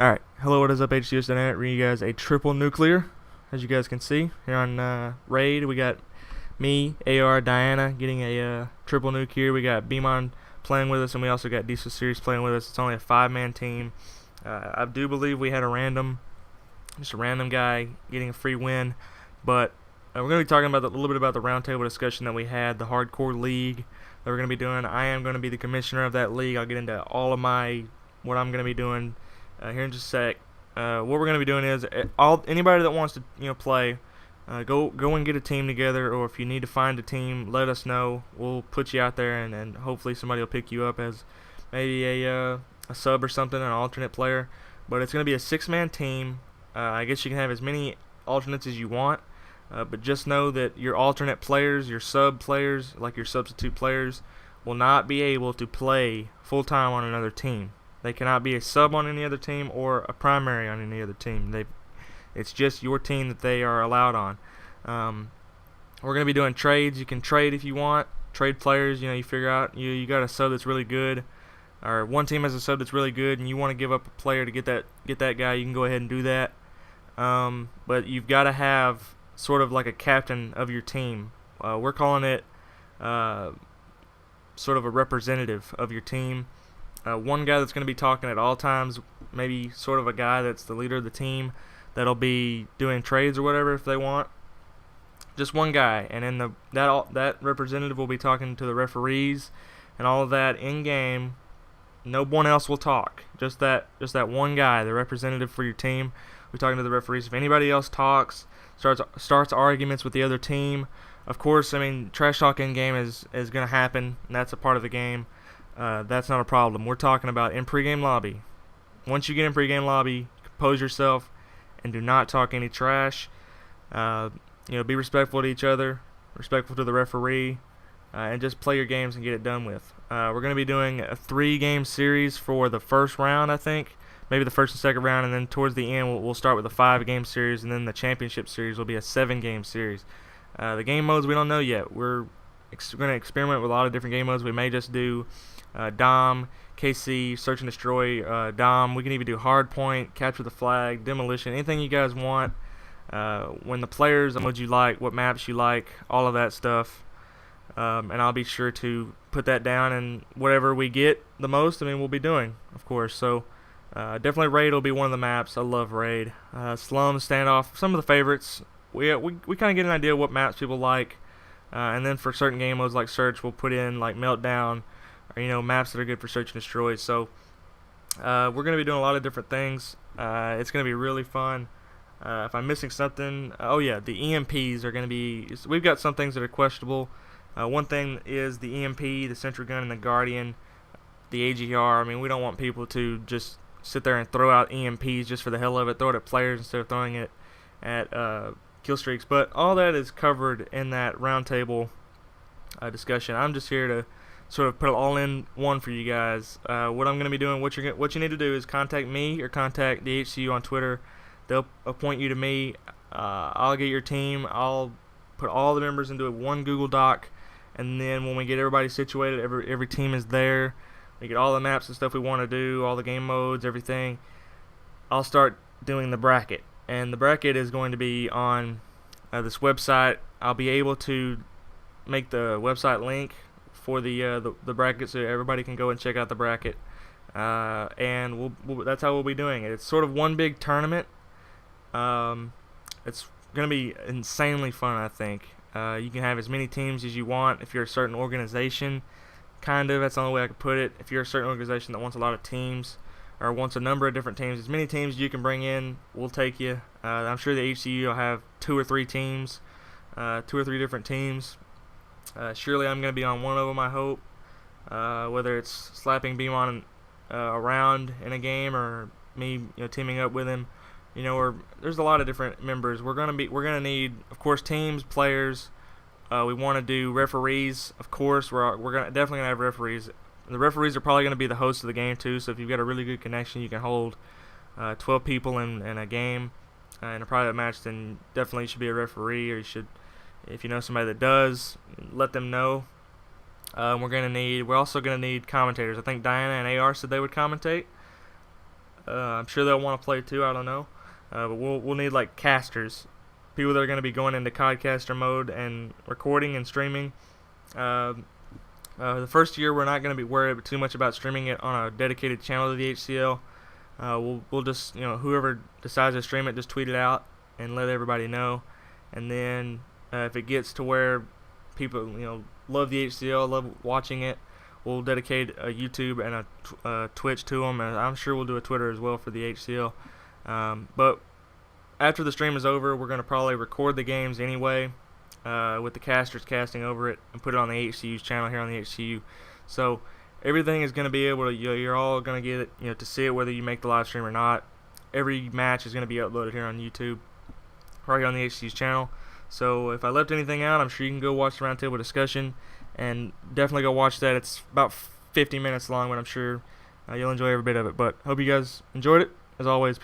Alright, hello, what is up, HCS Dynamiic, bringing you guys a triple nuclear. As you guys can see, here on Raid, we got me, AR, Diana, getting a triple nuke here. We got Beamon playing with us, and we also got Diesel Series playing with us. It's only a 5-man team. I do believe we had just a random guy getting a free win, but we're going to be talking about a little bit about the roundtable discussion that we had, the hardcore league that we're going to be doing. I am going to be the commissioner of that league. I'll get into all of what I'm going to be doing here in just a sec. What we're going to be doing is anybody that wants to play, go and get a team together, or if you need to find a team, let us know. We'll put you out there, and hopefully somebody will pick you up as maybe a sub or something, an alternate player. But it's going to be a 6-man team. I guess you can have as many alternates as you want, but just know that your alternate players, your sub players, like your substitute players, will not be able to play full-time on another team. They cannot be a sub on any other team or a primary on any other team. It's just your team that they are allowed on. We're going to be doing trades. You can trade if you want. Trade players, you figure out you got a sub that's really good, or one team has a sub that's really good, and you want to give up a player to get that guy. You can go ahead and do that. But you've got to have sort of like a captain of your team. We're calling it sort of a representative of your team. One guy that's going to be talking at all times, maybe sort of a guy that's the leader of the team that'll be doing trades or whatever if they want. Just one guy, and then that representative will be talking to the referees and all of that in game. No one else will talk. Just that one guy, the representative for your team. We're talking to the referees. If anybody else talks, starts arguments with the other team, of course, trash talk in game is going to happen, and that's a part of the game. That's not a problem. We're talking about in pregame lobby. Once you get in pregame lobby, compose yourself and do not talk any trash. Be respectful to each other, respectful to the referee, and just play your games and get it done with. We're going to be doing a 3-game series for the first round, I think. Maybe the first and second round, and then towards the end we'll start with a 5-game series, and then the championship series will be a 7-game series. The game modes we don't know yet. We're going to experiment with a lot of different game modes. We may just do Dom, KC, search and destroy, Dom. We can even do hard point, capture the flag, demolition, anything you guys want. When the players, what you like, what maps you like, all of that stuff. And I'll be sure to put that down, and whatever we get the most, we'll be doing, of course. So definitely Raid will be one of the maps. I love Raid. Slum, Standoff, some of the favorites. We kind of get an idea of what maps people like. And then for certain game modes like Search, we'll put in like Meltdown, or maps that are good for Search and Destroy. So we're going to be doing a lot of different things. It's going to be really fun. If I'm missing something, oh yeah, the EMPs are going to be, we've got some things that are questionable. One thing is the EMP, the Sentry Gun, and the Guardian, the AGR. We don't want people to just sit there and throw out EMPs just for the hell of it, throw it at players instead of throwing it at kill streaks. But all that is covered in that roundtable discussion. I'm just here to sort of put it all in one for you guys. What I'm going to be doing, what you need to do is contact me or contact the HCU on Twitter. They'll appoint you to me. I'll get your team. I'll put all the members into one Google Doc, and then when we get everybody situated, every team is there. We get all the maps and stuff we want to do, all the game modes, everything. I'll start doing the bracket, and the bracket is going to be on this website. I'll be able to make the website link for the bracket, so everybody can go and check out the bracket. And that's how we'll be doing it. It's sort of one big tournament. It's going to be insanely fun, I think. You can have as many teams as you want if you're a certain organization. Kind of, that's the only way I could put it. If you're a certain organization that wants a lot of teams, or wants a number of different teams, as many teams as you can bring in, we'll take you. I'm sure the HCU will have 2 or 3 teams, 2 or 3 different teams. Surely I'm going to be on one of them, I hope. Whether it's slapping Beamon around in a game, or me teaming up with him. Or there's a lot of different members. We're gonna need, of course, teams, players. We want to do referees, of course. We're definitely gonna have referees. The referees are probably gonna be the hosts of the game too. So if you've got a really good connection, you can hold 12 people in a game in a private match. Then definitely you should be a referee, or you should, if you know somebody that does, let them know. We're also gonna need commentators. I think Diana and AR said they would commentate. I'm sure they'll want to play too. I don't know, but we'll need like casters, people that are going to be going into codcaster mode and recording and streaming. The first year we're not going to be worried too much about streaming it on a dedicated channel to the HCL. We'll just, whoever decides to stream it, just tweet it out and let everybody know. And then if it gets to where people love the HCL, love watching it, we'll dedicate a YouTube and a Twitch to them, and I'm sure we'll do a Twitter as well for the HCL. But after the stream is over, we're going to probably record the games anyway, with the casters casting over it, and put it on the HCU's channel here on the HCU. So everything is going to be able to, you're all going to get it, to see it whether you make the live stream or not. Every match is going to be uploaded here on YouTube, right here on the HCU's channel. So if I left anything out, I'm sure you can go watch the roundtable discussion, and definitely go watch that. It's about 50 minutes long, but I'm sure you'll enjoy every bit of it. But hope you guys enjoyed it. As always,